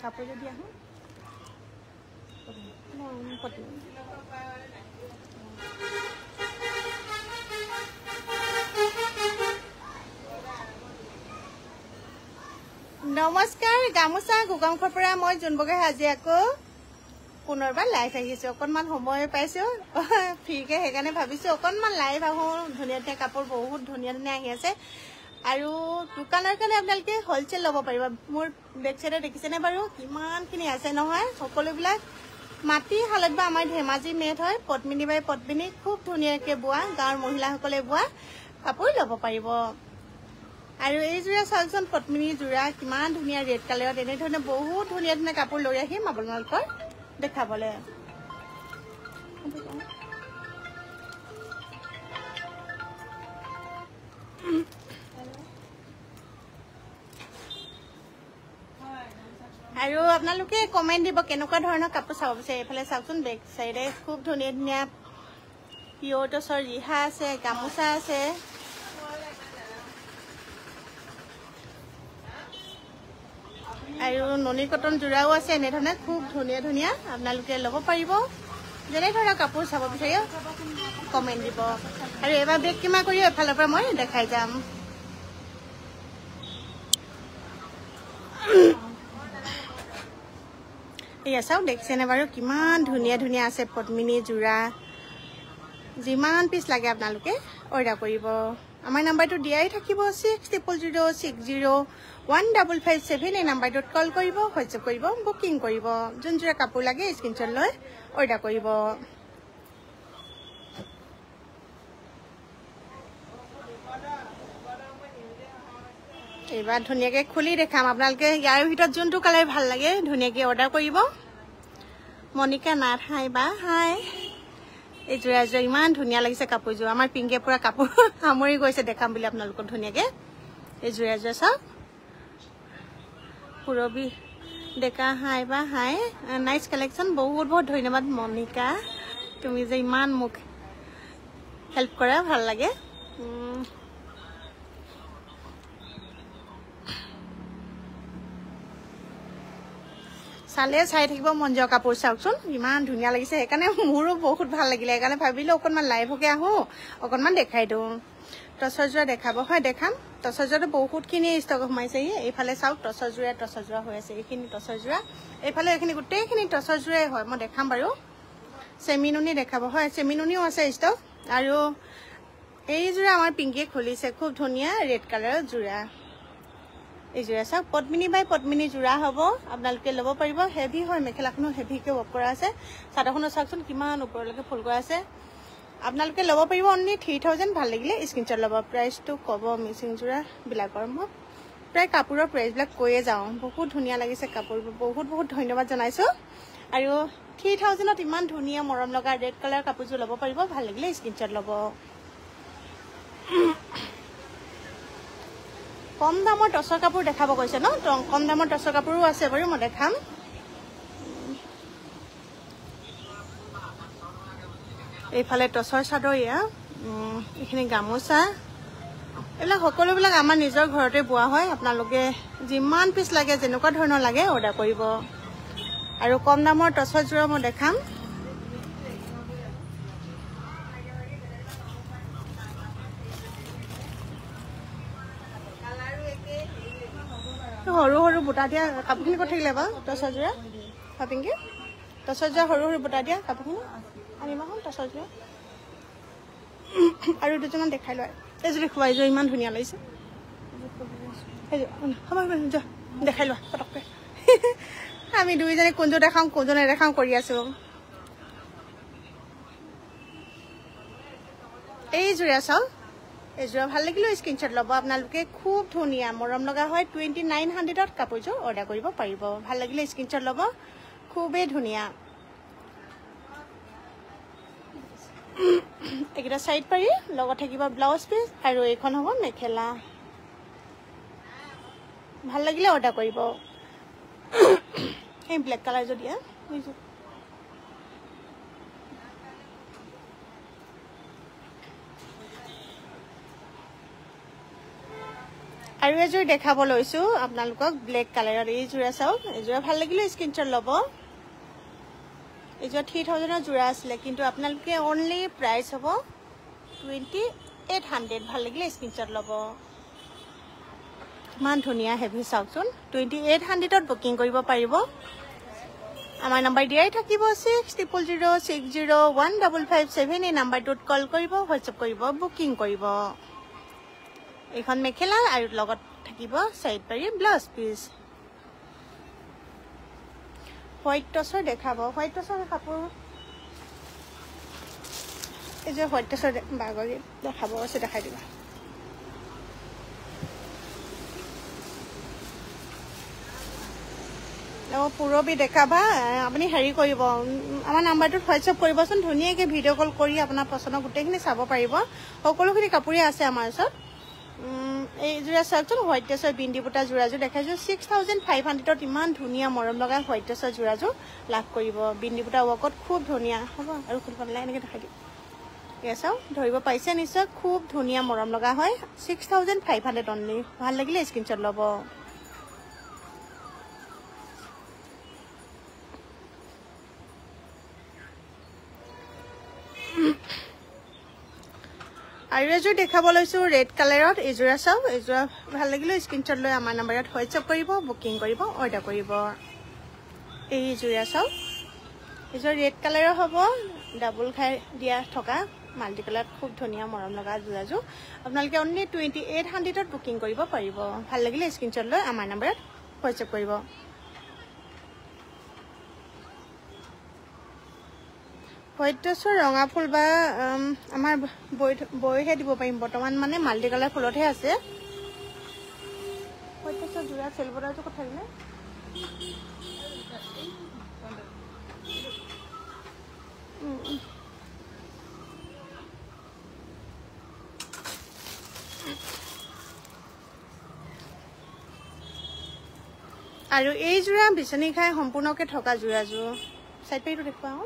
কাপোৰ যদি আহোঁ নমস্কাৰ গামোচা গোগামুখৰ পৰা মই জোনবগৈ আজি আকৌ পুনৰবাৰ লাইভ আহিছোঁ অকণমান সময় পাইছোঁ ফ্ৰীকৈ সেইকাৰণে ভাবিছোঁ অকণমান লাইভ আহোঁ ধুনীয়া ধুনীয়া কাপোৰ বহুত ধুনীয়া ধুনীয়া আহি আছে আৰু দোকানৰ কাৰণে আপোনালোকে হ'লচেল ল'ব পাৰিব মোৰ বেক চাইডে দেখিছেনে বাৰু কিমানখিনি আছে নহয় সকলোবিলাক মাটি শালত বা আমাৰ ধেমাজি মেট হয় পদ্মিনী বাই পদ্মিনী খুব ধুনীয়াকৈ বোৱা গাঁৱৰ মহিলাসকলে বোৱা কাপোৰ ল'ব পাৰিব আৰু এই যোৰা চাওকচোন পদ্মিনী যোৰা কিমান ধুনীয়া ৰেড কালাৰত এনেধৰণে বহুত ধুনীয়া ধুনীয়া কাপোৰ লৈ আহিম আপোনালোকৰ দেখাবলৈ আৰু আপোনালোকে কমেণ্ট দিব কেনেকুৱা ধৰণৰ কাপোৰ চাব বিচাৰে এইফালে চাওকচোন বেক চাইডে খুব ধুনীয়া ধুনীয়া পিয়ৰ টচৰ ৰিহা আছে গামোচা আছে আৰু ননী কটন যোৰাও আছে এনেধৰণে খুব ধুনীয়া ধুনীয়া আপোনালোকে ল'ব পাৰিব যেনে ধৰণৰ কাপোৰ চাব বিচাৰে কমেণ্ট দিব আৰু এবাৰ বেক কিমা কৰি এফালৰ পৰা মই দেখাই যাম এয়া চাওক দেখিছেনে বাৰু কিমান ধুনীয়া ধুনীয়া আছে পদ্মিনী যোৰা যিমান পিচ লাগে আপোনালোকে অৰ্ডাৰ কৰিব আমাৰ নাম্বাৰটো দিয়াই থাকিব 6000601557 এই নাম্বাৰটোত কল কৰিব হোৱাটছএপ কৰিব বুকিং কৰিব যোন যোৰা কাপোৰ লাগে স্ক্ৰীনশ্বট লৈ অৰ্ডাৰ কৰিব এইবাৰ ধুনীয়াকৈ খুলি দেখাম আপোনালোকে ইয়াৰ ভিতৰত যোনটো কালাৰ ভাল লাগে ধুনীয়াকৈ অৰ্ডাৰ কৰিব মনিকা নাথ হাই বা হাই এই যোৰা যোৰা ইমান ধুনীয়া লাগিছে কাপোৰযোৰ আমাৰ পিংকে পুৰা কাপোৰ সামৰি গৈছে দেখাম বুলি আপোনালোকক ধুনীয়াকৈ এই যোৰা যোৰা চাওক পুৰবী ডেকা হাই বা হাই নাইচ কালেকশ্যন বহুত বহুত ধন্যবাদ মনিকা তুমি যে ইমান মোক হেল্প কৰা ভাল লাগে চালে চাই থাকিব মন যোৱা কাপোৰ চাওকচোন ইমান ধুনীয়া লাগিছে সেইকাৰণে মোৰো বহুত ভাল লাগিলে সেইকাৰণে ভাবিলোঁ অকণমান লাইভকে আহোঁ অকণমান দেখাই দিওঁ টচৰ যোৰা দেখাব হয় দেখাম টচৰ যোৰাটো বহুতখিনি ষ্টক সোমাইছে এইফালে চাওক টচৰ যোৰা হৈ আছে এইখিনি টচৰ যোৰা এইফালে এইখিনি গোটেইখিনি টচৰ যোৰাই হয় মই দেখাম বাৰু চেমিনুনি দেখাব হয় চেমিনুনিও আছে ষ্টক আৰু এই যোৰা আমাৰ পিংকিয়ে খুলিছে খুব ধুনীয়া ৰেড কালাৰৰ যোৰা এই যোৰা চাওক পদ্মিনী বাই পদ্মিনী যোৰা হ'ব আপোনালোকে ল'ব পাৰিব হেভি হয় মেখেলাখনো হেভিকৈ ৱৰ্ক কৰা আছে চাদৰখনো চাওকচোন কিমান ওপৰলৈকে ফুল কৰা আছে আপোনালোকে ল'ব পাৰিব অনলি 3000 ভাল লাগিলে স্ক্ৰীনশ্বট ল'ব প্ৰাইচটো ক'ব মিচিং যোৰাবিলাকৰ মই প্ৰায় কাপোৰৰ প্ৰাইচবিলাক কৈয়ে যাওঁ বহুত ধুনীয়া লাগিছে কাপোৰবোৰ বহুত বহুত ধন্যবাদ জনাইছোঁ আৰু 3000ত ইমান ধুনীয়া মৰম লগা ৰেড কালাৰ কাপোৰযোৰ ল'ব পাৰিব ভাল লাগিলে স্ক্ৰীনশ্বট ল'ব কম দামৰ টচৰ কাপোৰ দেখাব কৈছে ন কম দামৰ টচৰ কাপোৰো আছে বাৰু মই দেখাম এইফালে টচৰ চাদৰ এয়া এইখিনি গামোচা এইবিলাক সকলোবিলাক আমাৰ নিজৰ ঘৰতে বোৱা হয় আপোনালোকে যিমান পিচ লাগে যেনেকুৱা ধৰণৰ লাগে অৰ্ডাৰ কৰিব আৰু কম দামৰ টচৰ যোৰা মই দেখাম সৰু সৰু বুটা দিয়া কাপোৰখিনি ক'ত থাকিলে বাৰু টচৰ যোৰা ভাবিংগে টচৰ যোৰা সৰু সৰু বুটা দিয়া কাপোৰখিনি আনিবা হ'ল টচৰ যোৰা আৰু দুজনমান দেখাই লয় এইযোৰ খুৱাই যোৱা ইমান ধুনীয়া লাগিছে যোৱা দেখাই লোৱা পটককৈ আমি দুইজনে কোনযোৰ দেখাওঁ কোনযোৰ নেদেখাওঁ কৰি আছোঁ এই যোৰা চাওক এই যোৰা ভাল লাগিলে স্ক্ৰীনশ্বট ল'ব আপোনালোকে খুব ধুনীয়া মৰম লগা হয় 2900ত কাপোৰযোৰ অৰ্ডাৰ কৰিব পাৰিব ভাল লাগিলে স্ক্ৰীনশ্বট ল'ব খুবেই ধুনীয়া এইকেইটা চাইড পাৰি লগত থাকিব ব্লাউজ পিচ আৰু এইখন হ'ব মেখেলা ভাল লাগিলে অৰ্ডাৰ কৰিব এই ব্লেক কালাৰ যদি আৰু আৰু এযোৰ দেখাব লৈছো আপোনালোকক ব্লেক কালাৰত এই জোৰা চাওক এই জোৰা ভাল লাগিলে স্ক্ৰিনশ্বট ল'ব এই জোৰা 3000 জোৰা আছিল কিন্তু আপোনালোকে অনলি প্ৰাইস হ'ব 2800 ভাল লাগিলে স্ক্ৰিনশ্বট ল'ব মান ধুনিয়া হেভি চাওকচোন 2800 ত বুকিং কৰিব পাৰিব আমাৰ নম্বৰ দিয়াই থাকিব 6006015557 এই নম্বৰটোত কল কৰিব হোৱাটসএপ কৰিব বুকিং কৰিব এখন মেখেলা আৰু লগত থাকিব সাইড পাৰি ব্লাউজ পিস হোয়াইট টসৰ দেখাব হোয়াইট টসৰ কাপোৰ এই যে হোয়াইট টসৰ বাগৰি দেখাব আছে দেখাই দিবা পুৰবি দেখাবা আপুনি হেৰি কৰিব আমাৰ নাম্বাৰটোত হোৱাটসএপ কৰিবচোন ধুনিয়াকৈ ভিডিঅ' কল কৰি আপোনাৰ পছন্দ গোটেইখিনি চাব পাৰিব সকলোখিনি কাপোৰে আছে আমাৰ ওচৰত এই জোৰা চাওকচোন হোয়াইট টসৰ বিন্দি বুটা জোৰাযোৰ দেখাইছো 6500 ত ইমান ধুনিয়া মৰম লগা হোয়াইট টসৰ জোৰাযোৰ লাভ কৰিব বিন্দি বুটা ৱৰ্কত খুব ধুনিয়া হ'ব আৰু খুলখন লাই এনেকৈ দেখাই দিম এয়া চাওক ধৰিব পাইছে নিশ্চয় খুব ধুনিয়া মৰম লগা হয় 6500 অনলি ভাল লাগিলে স্ক্ৰিনশ্বট ল'ব আৰু এযোৰ দেখাব লৈছো ৰেড কালাৰত এযোৰা চাও এযোৰা ভাল লাগিলে স্ক্ৰিনশ্বট লৈ আমাৰ নম্বৰত হোৱাটসএপ কৰিব বুকিং কৰিব অৰ্ডাৰ কৰিব এই জোৰা চাও এযোৰ ৰেড কালাৰৰ হ'ব ডাবল খাই দিয়া থকা মাল্টি কালাৰ খুব ধুনিয়া মৰম লগা জোৰাযোৰ আপোনালোকে অনলি 2800 ত বুকিং কৰিব পাৰিব ভাল লাগিলে স্ক্ৰিনশ্বট লৈ আমাৰ নম্বৰত হোৱাটসএপ কৰিব হোয়াইট টসৰ ৰঙা ফুল বা আমাৰ বয়হে দিব পাৰিম বৰ্তমান মানে মাল্টি কালাৰ ফুলতহে আছে হোয়াইট টসৰ জোৰা চেলবৰাটো কথা দিলে আৰু এই জোৰা বিচনি খাই সম্পূৰ্ণকে থকা জোৰাযোৰ সাইড পেটো দেখুৱাও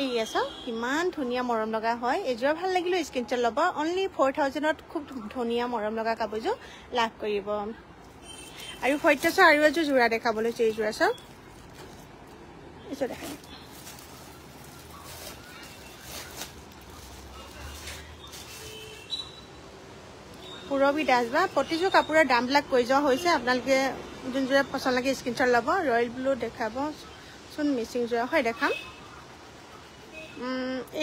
এই আছে কিমান ধুনিয়া মৰম লগা হয় এযোৰা ভাল লাগিলে স্ক্ৰিনশ্বট ল'ব অনলি 4000 ত খুব ধুনিয়া মৰম লগা কাপোৰযোৰ লাভ কৰিব আৰু হোয়াইট টসৰ আৰু এযোৰ জোৰা দেখাবলৈ এই জোৰা চাওক এযোৰ দেখাই পুৰবি দাস বা প্ৰতিযোৰ কাপোৰৰ দামবিলাক কৈ যোৱা হৈছে আপোনালোকে যোন জোৰা পছন্দ লাগে স্ক্ৰিনশ্বট ল'ব ৰয়েল ব্লু দেখাব চোন মিচিং জোৰা হয় দেখাম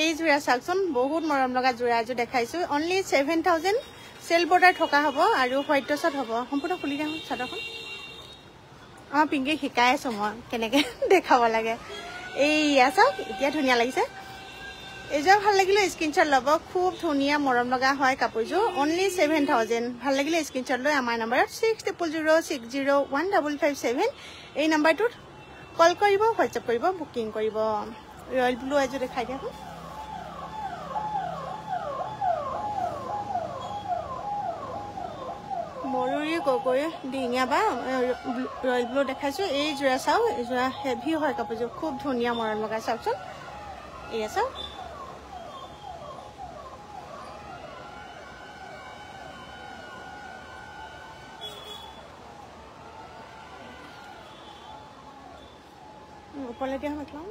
এই জোৰা চাওকচোন বহুত মৰম লগা জোৰা এযোৰ দেখাইছো অনলি 7000 সেল বৰ্ডাৰ থকা হ'ব আৰু হোয়াইট টসত হ'ব সম্পূৰ্ণ খুলি দিম চাদৰখন আমাৰ পিংকি শিকাই আছো মই কেনেকৈ দেখাব লাগে এই চাওক এতিয়া ধুনিয়া লাগিছে এযোৰ ভাল লাগিলে স্ক্ৰিনশ্বট ল'ব খুব ধুনিয়া মৰম লগা হয় কাপোৰযোৰ অনলি 7000 ভাল লাগিলে স্ক্ৰিনশ্বট লৈ আমাৰ নম্বৰত 6006015557 এই নম্বৰটোত কল কৰিব হোৱাটসএপ কৰিব বুকিং কৰিব ৰয়েল ব্লু এযোৰ দেখাই দিয়া মৰুৰি গগৈ ডিঙিয়া বা ৰয়েল ব্লু দেখাইছো এই জোৰা চাও এই জোৰা হেভি হয় কাপোৰযোৰ খুব ধুনিয়া মৰম লগা চাওকচোন এই আছে ওপৰলৈ দিয়া মেখেলা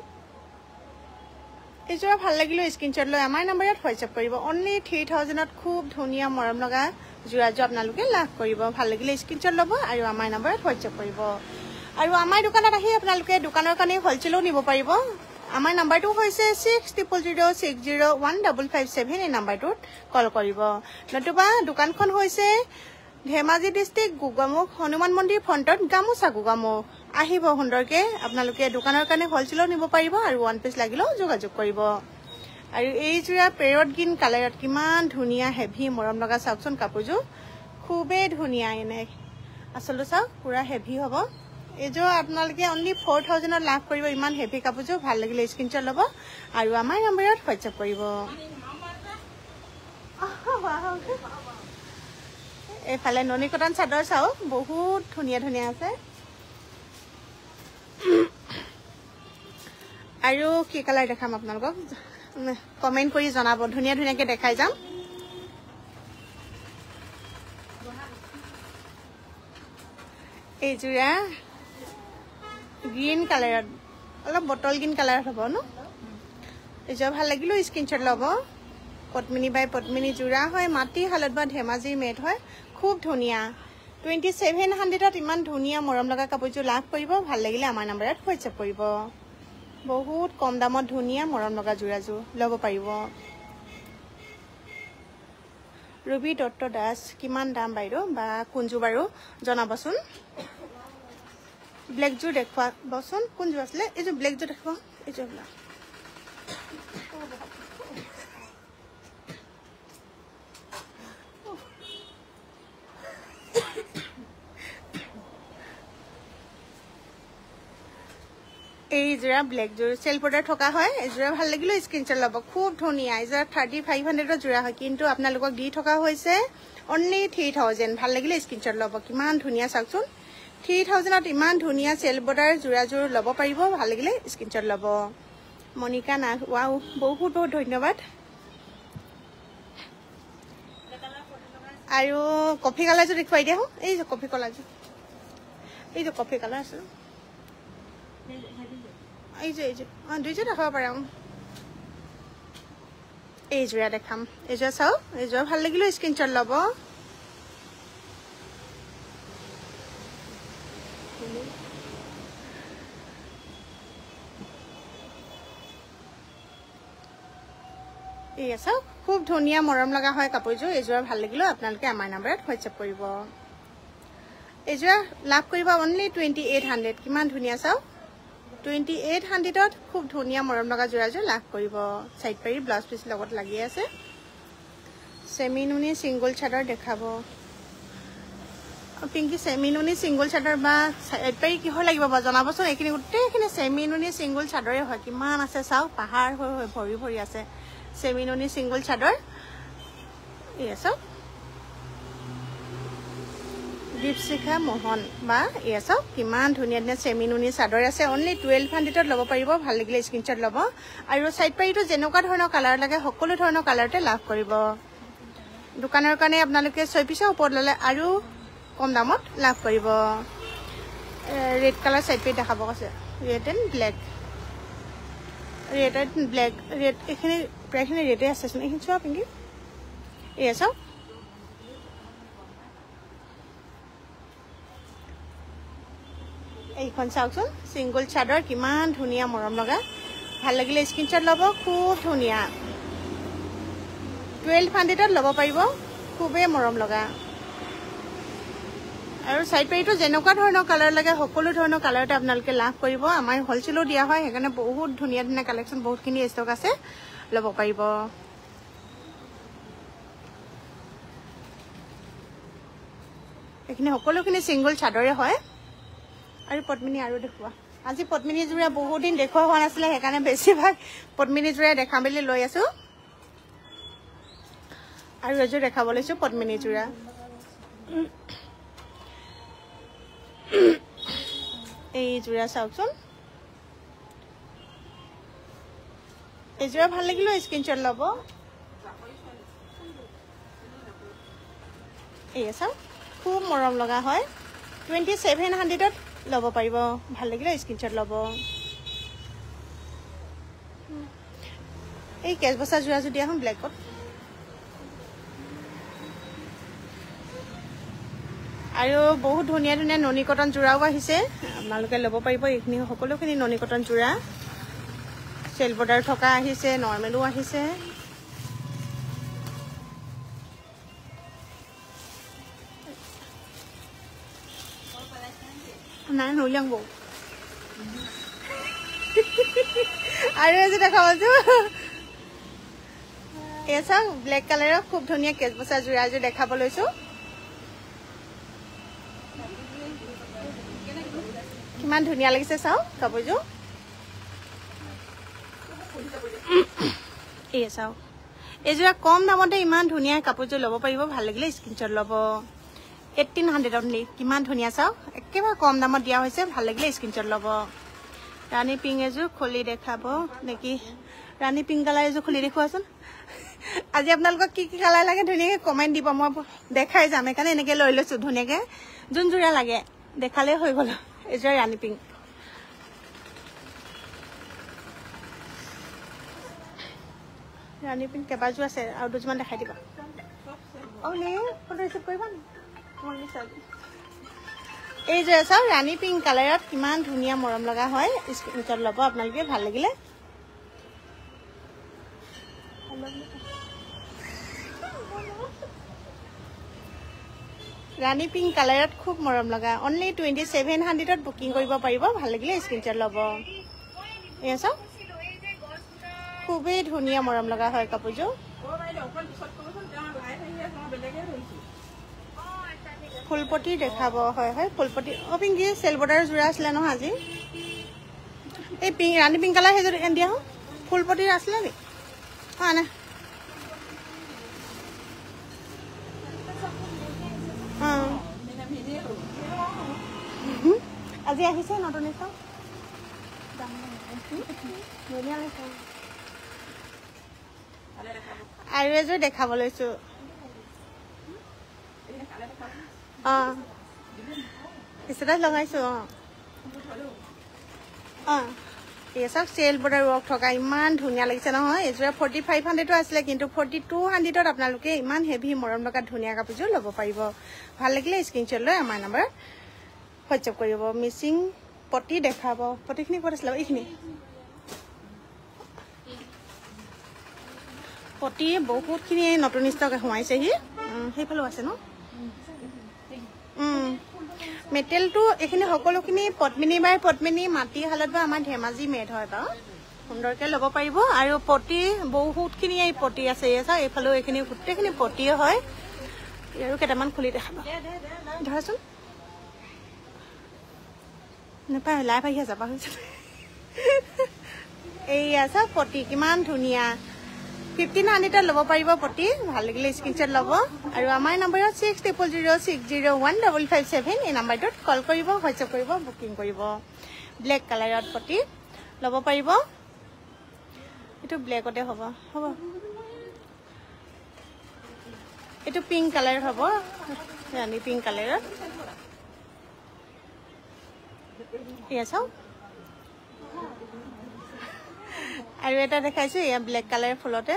এযোৰা ভাল লাগিলে স্ক্ৰিনশ্বট লৈ আমাৰ নম্বৰত হোৱাটসএপ কৰিব অনলি 3000 ত খুব ধুনিয়া মৰম লগা জোৰাযোৰ আপোনালোকে লাভ কৰিব ভাল লাগিলে স্ক্ৰিনশ্বট ল'ব আৰু আমাৰ নম্বৰত হোৱাটসএপ কৰিব আৰু আমাৰ দোকানত আহি আপোনালোকে দোকানৰ কাৰণে হোলচেলও নিব পাৰিব আমাৰ নম্বৰটো হৈছে 6006015557 এই নম্বৰটোত কল কৰিব নতুবা দোকানখন হৈছে ধেমাজি ডিস্ট্ৰিক্ট গুগামুখ হনুমান মন্দিৰ ফ্ৰণ্টত গামোচা গুগামুখ আহিব সুন্দৰকে আপোনালোকে দোকানৰ কাৰণে হোলচেলও নিব পাৰিব আৰু ওৱান পিস লাগিলেও যোগাযোগ কৰিব আৰু এই জোৰা পেৰট গ্ৰীণ কালাৰত কিমান ধুনিয়া হেভি মৰম লগা চাওকচোন কাপোৰযোৰ খুবেই ধুনিয়া এনে আচলতে চাওক পুৰা হেভি হ'ব এযোৰ আপোনালোকে অনলি 4000 ত লাভ কৰিব ইমান হেভি কাপোৰযোৰ ভাল লাগিলে স্ক্ৰিনশ্বট ল'ব আৰু আমাৰ নম্বৰত হোৱাটসএপ কৰিব এইফালে ননী কটন চাদৰ চাওক বহুত ধুনিয়া ধুনিয়া আছে আৰু কি কালাৰ দেখাম আপোনালোকক কমেন্ট কৰি জনাব ধুনিয়া ধুনিয়াকে দেখাই যাম এই যোৰা গ্ৰীণ কালাৰত অলপ বটল গ্ৰীণ কালাৰত হ'ব ন এই যোৰা ভাল লাগিলো স্ক্ৰীনশ্বট ল'ব পদ্মিনী বাই পদ্মিনী যোৰা হয় মাটি হালত বা ধেমাজিৰ মেট হয় খুব ধুনীয়া 2700ত ইমান ধুনীয়া মৰম লগা কাপোৰযোৰ লাভ কৰিব ভাল লাগিলে আমাৰ নম্বৰত হোৱাটছআপ কৰিব বহুত কম দামত ধুনীয়া মৰম লগা যোৰাযোৰ ল'ব পাৰিব ৰবি দত্ত দাস কিমান দাম বাইদেউ বা কোনযোৰ বাৰু জনাবচোন ব্লেকযোৰ দেখুৱাবচোন কোনযোৰ আছিলে এইযোৰ ব্লেকযোৰ দেখুৱা এইযোৰ এই যোৰা ব্লেকযোৰ চেল বৰ্ডাৰ থকা হয় এই যোৰা ভাল লাগিলে স্ক্ৰীনশ্বট ল'ব খুব ধুনীয়া এই যোৰা 3500ৰ যোৰা হয় কিন্তু আপোনালোকক দি থকা হৈছে অনলি 3000 ভাল লাগিলে স্ক্ৰীনশ্বট ল'ব কিমান ধুনীয়া চাওকচোন 3000ত ইমান ধুনীয়া চেল বৰ্ডাৰ যোৰাযোৰ ল'ব পাৰিব ভাল লাগিলে স্ক্ৰীনশ্বট ল'ব মনিকা নাথ ৱাও বহুত বহুত ধন্যবাদ আৰু কফি কালাৰযোৰ দেখুৱাই দিয়া হওঁ এই যে কফি কালাৰযোৰ এই যে কফি কালাৰ আছে এই যে দুইযোৰ দেখাব পাৰিম এই যোৰা দেখাম এই যোৰা চাওক এই যোৰা ভাল লাগিলে স্ক্ৰীনশ্বট ল'ব এই চাওক খুব ধুনীয়া মৰম লগা হয় কাপোৰযোৰ এই যোৰা ভাল লাগিলে আপোনালোকে আমাৰ নম্বৰত হোৱাটছআপ কৰিব এই যোৰা লাভ কৰিব অনলি 2800 কিমান ধুনীয়া চাওক 2800ত খুব ধুনীয়া মৰম লগা যোৰাযোৰ লাভ কৰিব সাইড পাৰি ব্লাউজ পিচ লগত লাগি আছে সেমি নুনি সিঙ্গল চাদৰ দেখাব পিঙ্কি সেমি নুনি সিঙ্গল চাদৰ বা সাইড পাৰি কিহৰ লাগিব বা জনাবচোন এইখিনি গোটেইখিনি সেমি নুনি সিঙ্গল চাদৰে হয় কিমান আছে চাওক পাহাৰ হৈ হৈ ভৰি ভৰি আছে সেমি নুনি সিঙ্গল চাদৰ এই চাওক দীপশিখা মোহন বা এই চাওক কিমান ধুনীয়া ধুনীয়া সেমি নুনি চাদৰ আছে অনলি 1200ত ল'ব পাৰিব ভাল লাগিলে স্ক্ৰীনশ্বট ল'ব আৰু সাইড পাৰিটো যেনেকুৱা ধৰণৰ কালাৰ লাগে সকলো ধৰণৰ কালাৰতে লাভ কৰিব দোকানৰ কাৰণে আপোনালোকে 6 পিছৰ ওপৰত ল'লে আৰু কম দামত লাভ কৰিব ৰেড কালাৰ সাইড পাৰি দেখাব কৈছে red and black red and black red এইখিনি প্ৰায়খিনি ৰেডে আছেচোন এইখিনি চোৱা পিংকি এই চাওক এইখন চাওকচোন সিঙ্গল চাদৰ কিমান ধুনীয়া মৰম লগা ভাল লাগিলে স্ক্ৰীনশ্বট ল'ব খুব ধুনীয়া 1200ত ল'ব পাৰিব খুবেই মৰম লগা আৰু সাইড পাৰিটো যেনেকুৱা ধৰণৰ কালাৰ লাগে সকলো ধৰণৰ কালাৰতে আপোনালোকে লাভ কৰিব আমাৰ হোলচেলো দিয়া হয় সেইকাৰণে বহুত ধুনীয়া ধুনীয়া কালেকশ্যন বহুতখিনি ষ্টক আছে ল'ব পাৰিব এইখিনি সকলোখিনি সিঙ্গল চাদৰে হয় আৰু পদ্মিনী আৰু দেখুৱা আজি পদ্মিনী যোৰা বহুত দিন দেখুৱা হোৱা নাছিলে সেইকাৰণে বেছিভাগ পদ্মিনী যোৰা দেখাম বুলি লৈ আছো আৰু এযোৰ দেখাব লৈছো পদ্মিনী যোৰা এই যোৰা চাওকচোন এই যোৰা ভাল লাগিলে স্ক্ৰীনশ্বট ল'ব এই চাওক খুব মৰম লগা হয় 2700ত ল'ব পাৰিব ভাল লাগিলে স্ক্ৰীনশ্বট ল'ব এই কেছ বছা যোৰা যদি আহোঁ ব্লেকত আৰু বহুত ধুনীয়া ধুনীয়া ননী কটন যোৰাও আহিছে আপোনালোকে ল'ব পাৰিব এইখিনি সকলোখিনি ননী কটন যোৰা চেল বৰ্ডাৰ থকা আহিছে নৰ্মেলো আহিছে নাই নলিয়াং বৌ আৰু এযোৰ দেখাবছো এই চাওক ব্লেক কালাৰৰ খুব ধুনীয়া কেছ বছা যোৰা এযোৰ দেখাব লৈছো কিমান ধুনীয়া লাগিছে চাওক কাপোৰযোৰ এই চাওক এইযোৰা কম দামতে ইমান ধুনীয়া কাপোৰযোৰ ল'ব পাৰিব ভাল লাগিলে স্ক্ৰীনশ্বট ল'ব 1800 অনলি কিমান ধুনীয়া চাওক একেবাৰে কম দামত দিয়া হৈছে ভাল লাগিলে স্ক্ৰীনশ্বট ল'ব ৰাণী পিং এযোৰ খুলি দেখাব নেকি ৰাণী পিং কালাৰ এযোৰ খুলি দেখুৱাচোন আজি আপোনালোকক কি কি কালাৰ লাগে ধুনীয়াকৈ কমেণ্ট দিব মই দেখাই যাম সেইকাৰণে এনেকৈ লৈ লৈছোঁ ধুনীয়াকৈ যোন যোৰা লাগে দেখালে হৈ গ'ল এযোৰ ৰাণী পিংক ৰাণী পিংক কেইবাযোৰ আছে আৰু দুযোৰমান দেখাই দিবা ফটো ৰিচিভ কৰিবা এইযোৰ চাওক ৰাণী পিংক কালাৰত কিমান ধুনীয়া মৰম লগা হয় স্ক্ৰীনশ্বট ল'ব আপোনালোকে ভাল লাগিলে ৰাণী পিংক কালাৰত খুব মৰম লগা অনলি 2700ত বুকিং কৰিব পাৰিব ভাল লাগিলে স্ক্ৰীনশ্বট ল'ব এয়া চাওক খুবেই ধুনীয়া মৰম লগা হয় কাপোৰযোৰ ফুলপটি দেখাব হয় হয় ফুলপটি পিংকি চেল বৰ্ডাৰ যোৰা আছিলে নহয় আজি এই পিংক ৰাণী পিংক কালাৰ সেইযোৰ দিয়া হওক ফুলপটিৰ আছিলে নি হয় না আজি আহিছে নতুন আৰু এযোৰ দেখাব লৈছো ষ্টেটাছ লগাইছো এই চাওক চেল বৰ্ডাৰ ৱৰ্ক থকা ইমান ধুনীয়া লাগিছে নহয় এইযোৰা 4500 আছিলে কিন্তু 4200ত আপোনালোকে ইমান হেভি মৰম লগা ধুনীয়া কাপোৰযোৰ ল'ব পাৰিব ভাল লাগিলে স্ক্ৰীনশ্বট লৈ আমাৰ নম্বৰ হোৱাটছএপ কৰিব মিচিং পটি দেখাব পটিখিনি ক'ত আছিলে এইখিনি পটি বহুতখিনি নতুন ষ্টক সোমাইছেহি সেইফালেও আছে ন মেটেলটো এইখিনি সকলোখিনি পদ্মিনী বাই পদ্মিনী মাটি হালত বা আমাৰ ধেমাজি মেড হয় বাৰু সুন্দৰকৈ ল'ব পাৰিব আৰু পটি বহুতখিনি এই পটি আছে এইফালেও এইখিনি গোটেইখিনি পটিয়ে হয় আৰু কেইটামান খুলি দেখাব ধৰাচোন নাপায় লাইভ আহি যাবা হৈছে এইয়া চাওক পটি কিমান ধুনীয়া 1500 ল'ব পাৰিব পটি ভাল লাগিলে স্ক্ৰীনশ্বট ল'ব আৰু আমাৰ নম্বৰত 6000601557 এই নম্বৰটোত কল কৰিব হোৱাটছএপ কৰিব বুকিং কৰিব ব্লেক কালাৰত পটি ল'ব পাৰিব এইটো ব্লেকতে হ'ব এইটো পিংক কালাৰ হ'ব ৰাণী পিংক কালাৰত এয়া চাওক আৰু এটা দেখাইছো এয়া ব্লেক কালাৰ ফুলতে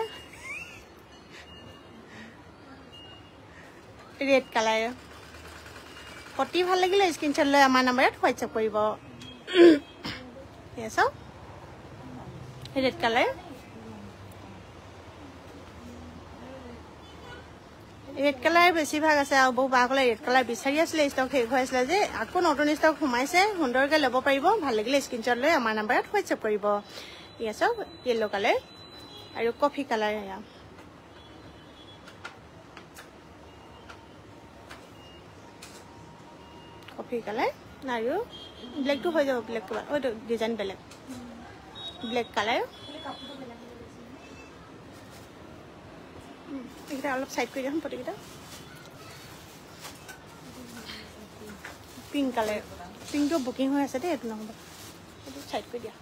ৰেড কালাৰ পটি ভাল লাগিলে স্ক্ৰীনশ্বট লৈ আমাৰ নম্বৰত হোৱাটছএপ কৰিব এয়া চাওক ৰেড কালাৰ ৰেড কালাৰ বেছিভাগ আছে আৰু বহু বাসকলে ৰেড কালাৰ বিচাৰি আছিলে ষ্টক শেষ হৈ আছিলে যে আকৌ নতুন ষ্টক সোমাইছে সুন্দৰকৈ ল'ব পাৰিব ভাল লাগিলে স্ক্ৰীনশ্বট লৈ আমাৰ নম্বৰত হোৱাটছএপ কৰিব এয়া চাওক য়েল্লো কালাৰ আৰু কফি কালাৰ এয়া কফি কালাৰ আৰু ব্লেকটো হৈ যাব ব্লেকটো এইটো ডিজাইন বেলেগ ব্লেক কালাৰ এইকেইটা অলপ চাইড কৰি দিয়ক প্ৰতিকেইটা পিংক কালাৰ পিংকটো বুকিং হৈ আছে দেই এইটো নহ'ব এইটো চাইড কৰি দিয়া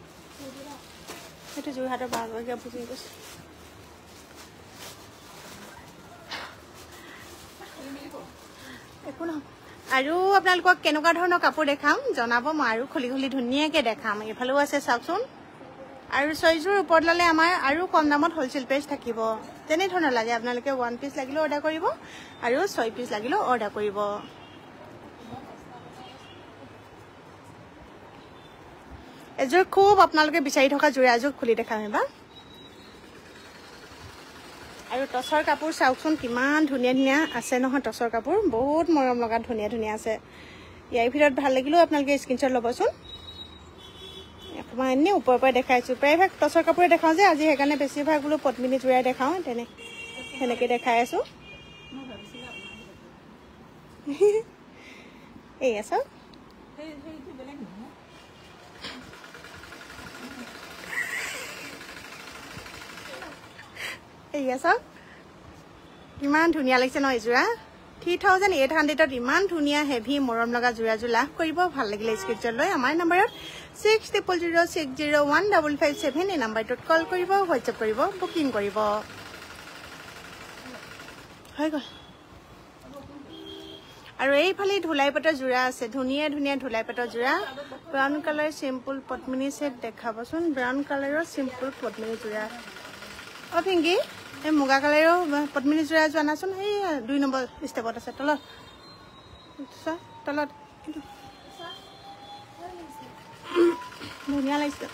সেইটো যোৰহাটৰ বাৰগৰাকীয়ে বুকিং কৰিছে একো নহয় আৰু আপোনালোকক কেনেকুৱা ধৰণৰ কাপোৰ দেখাম জনাব মই আৰু খুলি খুলি ধুনীয়াকৈ দেখাম এইফালেও আছে চাওকচোন আৰু 6যোৰ ওপৰত ল'লে আমাৰ আৰু কম দামত হোলচেল প্ৰাইচ থাকিব তেনেধৰণৰ লাগে আপোনালোকে 1 পিচ লাগিলেও অৰ্ডাৰ কৰিব আৰু 6 পিচ লাগিলেও অৰ্ডাৰ কৰিব এযোৰ খুব আপোনালোকে বিচাৰি থকা যোৰা এযোৰ খুলি দেখাম এবাৰ আৰু টচৰ কাপোৰ চাওকচোন কিমান ধুনীয়া ধুনীয়া আছে নহয় টচৰ কাপোৰ বহুত মৰম লগা ধুনীয়া ধুনীয়া আছে ইয়াৰ ভিতৰত ভাল লাগিলেও আপোনালোকে স্ক্ৰীনশ্বট ল'বচোন অকণমান এনেই ওপৰৰ পৰা দেখাইছোঁ প্ৰায়ভাগ টচৰ কাপোৰে দেখাওঁ যে আজি সেইকাৰণে বেছিভাগ বোলো পদ্মিনী যোৰাই দেখাওঁ সেনেকৈ দেখাই আছোঁ এই আছে এইয়া চাওক ইমান ধুনীয়া লাগিছে ন এইযোৰা 3800ত ইমান ধুনীয়া হেভি মৰম লগা যোৰাযোৰ লাভ কৰিব ভাল লাগিলে স্ক্ৰীনশ্বট লৈ আমাৰ নম্বৰত 6000601557 এই নম্বৰটোত কল কৰিব হোৱাটছএপ কৰিব বুকিং কৰিব হৈ গ'ল আৰু এইফালে ধুলাই পাটৰ যোৰা আছে ধুনীয়া ধুনীয়া ধুলাই পাটৰ যোৰা ব্ৰাউন কালাৰ সিম্পল পদ্মিনী সেট দেখাবচোন ব্ৰাউন কালাৰৰ সিম্পল পদ্মিনী যোৰা পিংকি এই মুগা কালাৰৰ পদ্মিনী যোৰা জানাচোন এই 2 নম্বৰ ষ্টেপত আছে তলত তলত ধুনীয়া লাগিছে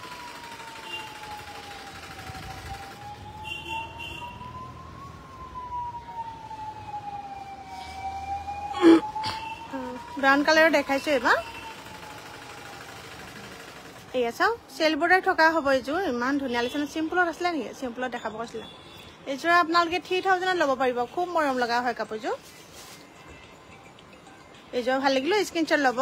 ব্ৰাউন কালাৰৰ দেখাইছো এবাৰ এয়া চাও চেল বৰ্ডাৰ থকা হ'ব এইযোৰ ইমান ধুনীয়া লাগিছে চিম্পলত আছিলে নেকি চিম্পলত দেখাব কৈছিলে এইযোৰ আপোনালোকে 3000 ল'ব পাৰিব খুব মৰম লগা হয় কাপোৰযোৰ এইযোৰ ভাল লাগিলে স্ক্ৰীনশ্বট ল'ব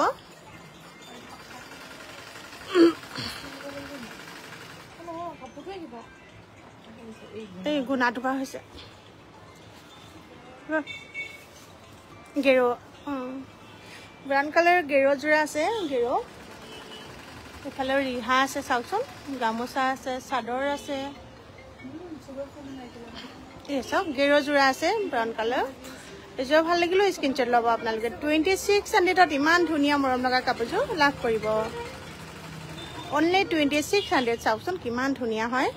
এই গুণাটো পা হৈছে গেৰো ব্ৰাউন কালাৰ গেৰো যোৰা আছে গেৰো এফালে ৰিহা আছে চাওকচোন গামোচা আছে চাদৰ আছে এই চাওক গেৰো যোৰা আছে ব্ৰাউন কালাৰ এইযোৰ ভাল লাগিলে স্ক্ৰীনশ্বট ল'ব আপোনালোকে 2600ত ইমান ধুনীয়া মৰম লগা কাপোৰযোৰ লাভ কৰিব অনলি 2600 চাওকচোন কিমান ধুনীয়া হয়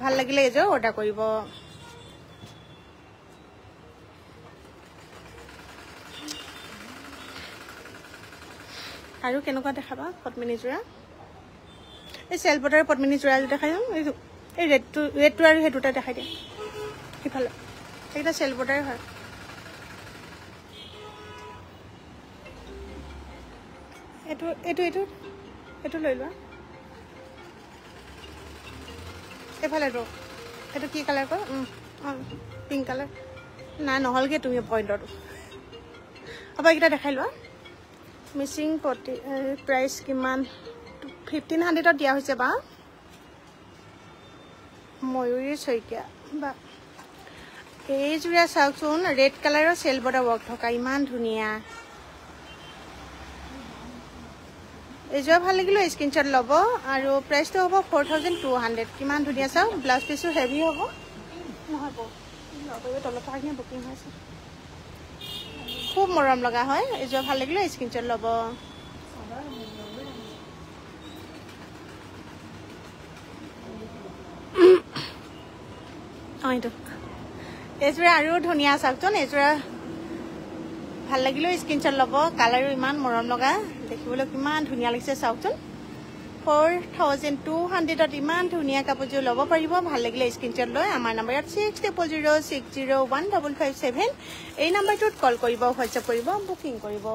ভাল লাগিলে এইযোৰ অৰ্ডাৰ কৰিব আৰু কেনেকুৱা দেখাবা পদ্মিনী যোৰা এই চেল বৰ্ডাৰৰ পদ্মিনী যোৰা দেখাই এই ৰেডটো আৰু সেই দুটা দেখাই দিয়া সিফালে এইটা চেল বৰ্ডাৰ হয় এইটো এইটো এইটো এইটো লৈ লোৱা এফালে এইটো কি কালাৰ কয় পিংক কালাৰ নাই নহ'লগৈ তুমি পইণ্টৰটো হ'ব এইকেইটা দেখাই লোৱা মিচিং প্ৰাইচ কিমান 1500ত দিয়া হৈছে বা ময়ূৰী শইকীয়া বা এই যোৰা চাওকচোন ৰেড কালাৰৰ চেল বৰ্ডাৰ ৱৰ্ক থকা ইমান ধুনীয়া এইযোৰ ভাল লাগিলে স্ক্ৰীনশ্বট ল'ব আৰু প্ৰাইচটো হ'ব 4200 কিমান ধুনীয়া চাওক ব্লাউজ পিচো হেভি হ'ব নহ'ব তলত থকাখিনি বুকিং হৈছে খুব মৰম লগা হয় এইযোৰ ভাল লাগিলে স্ক্ৰীনশ্বট ল'ব এইটো এইযোৰা আৰু ধুনীয়া চাওকচোন এইযোৰা ভাল লাগিলে স্ক্ৰীনশ্বট ল'ব কালাৰো ইমান মৰম লগা দেখিবলৈ কিমান ধুনীয়া লাগিছে চাওকচোন 4200ত ইমান ধুনীয়া কাপোৰযোৰ ল'ব পাৰিব ভাল লাগিলে স্ক্ৰীনশ্বট লৈ আমাৰ নম্বৰত 6006015557 এই নম্বৰটোত কল কৰিব হোৱাটছআপ কৰিব বুকিং কৰিব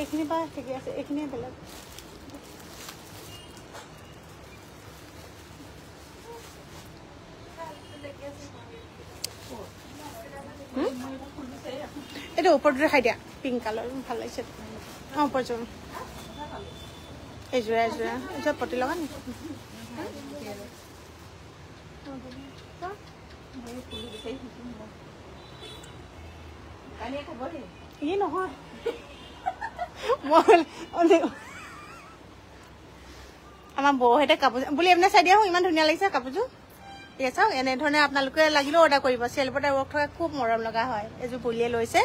এইখিনি বা ঠিকে আছে এইখিনি বেলেগ এইটো ওপৰটো দেখাই দিয়া পিংক কালাৰ ভাল লাগিছে ওপৰযোৰ এইযোৰা এইযোৰ পতি লগা নেকি ই নহয় আমাৰ বৌহেঁতে কাপোৰ বুলি এনে চাই দিয়া ইমান ধুনীয়া লাগিছে কাপোৰযোৰ ঠিক চাওক এনেধৰণে আপোনালোকে লাগিলেও অৰ্ডাৰ কৰিব চেল বৰ্ডাৰ ৱৰ্ক থকা খুব মৰম লগা হয় এইযোৰ বুলিয়ে লৈছে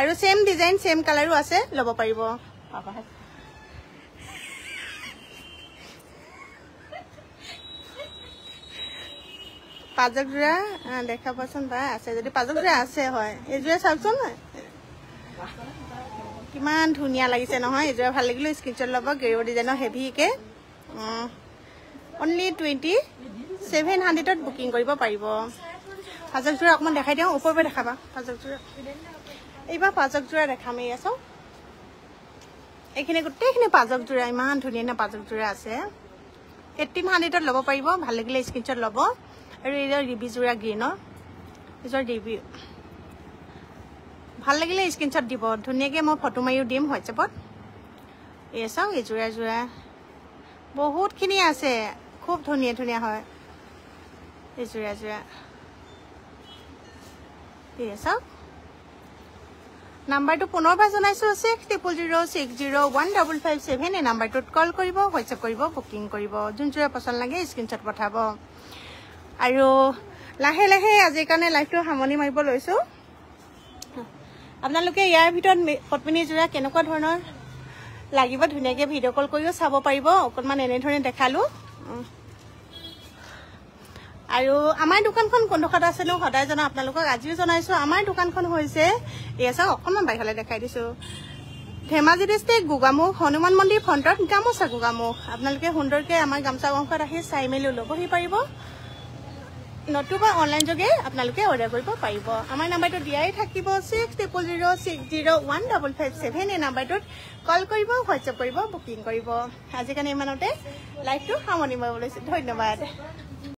আৰু চেম ডিজাইন চেম কালাৰো আছে ল'ব পাৰিব পাজক যোৰা দেখাবচোন বা আছে যদি পাজক যোৰা আছে হয় এইযোৰা চাওকচোন কিমান ধুনীয়া লাগিছে নহয় এইযোৰা ভাল লাগিলে স্ক্ৰীনশ্বট ল'ব গেৰো ডিজাইনৰ হেভিকে অনলি 2700ত বুকিং কৰিব পাৰিব পাজক যোৰা অকণমান দেখাই দিওঁ ওপৰৰ পৰা দেখাবা পাজক যোৰা এইবাৰ পাজক যোৰা দেখাম এই আছো এইখিনি গোটেইখিনি পাজক যোৰা ইমান ধুনীয়া পাজক যোৰা আছে 1800ত ল'ব পাৰিব ভাল লাগিলে স্ক্ৰীনশ্বট ল'ব আৰু এইযোৰ ৰিবি যোৰা গ্ৰীণৰ এইযোৰ ৰিবি ভাল লাগিলে স্ক্ৰীনশ্বট দিব ধুনীয়াকৈ মই ফটো মাৰিও দিম হোৱাটছএপত এই চাওক এই যোৰা বহুতখিনি আছে খুব ধুনীয়া ধুনীয়া হয় এই যোৰা এই চাওক নাম্বাৰটো পুনৰবাৰ জনাইছো 6006015557 এই নাম্বাৰটোত কল কৰিব হোৱাটছএপ কৰিব বুকিং কৰিব যোন যোৰা পচন্দ লাগে স্ক্ৰীনশ্বট পঠাব আৰু লাহে লাহে আজিৰ কাৰণে লাইভটো সামৰণি মাৰিব লৈছো আপোনালোকে ইয়াৰ ভিতৰত পদ্মিনী যোৰা কেনেকুৱা ধৰণৰ লাগিব ধুনীয়াকৈ ভিডিঅ' কল কৰিও চাব পাৰিব অকণমান এনেধৰণে দেখালোঁ আৰু আমাৰ দোকানখন কোনডোখৰত আছেনো সদায় জনা আপোনালোকক আজিও জনাইছোঁ আমাৰ দোকানখন হৈছে এয়া চাওক অকণমান বাহিৰলৈ দেখাই দিছোঁ ধেমাজি ডিষ্ট্ৰিক্ট গোগামুখ হনুমান মন্দিৰ ফ্ৰণ্টত গামোচা গোগামুখ আপোনালোকে সুন্দৰকৈ আমাৰ গামোচা গংশত আহি চাই মেলি ল'বহি পাৰিব নতুবা অনলাইন যোগে আপোনালোকে অৰ্ডাৰ কৰিব পাৰিব আমাৰ নাম্বাৰটো দিয়াই থাকিব 6006015557 এই নাম্বাৰটোত কল কৰিব হোৱাটছএপ কৰিব বুকিং কৰিব আজিকালি ইমানতে লাইভটো সামৰণি মাৰিব লৈছোঁ ধন্যবাদ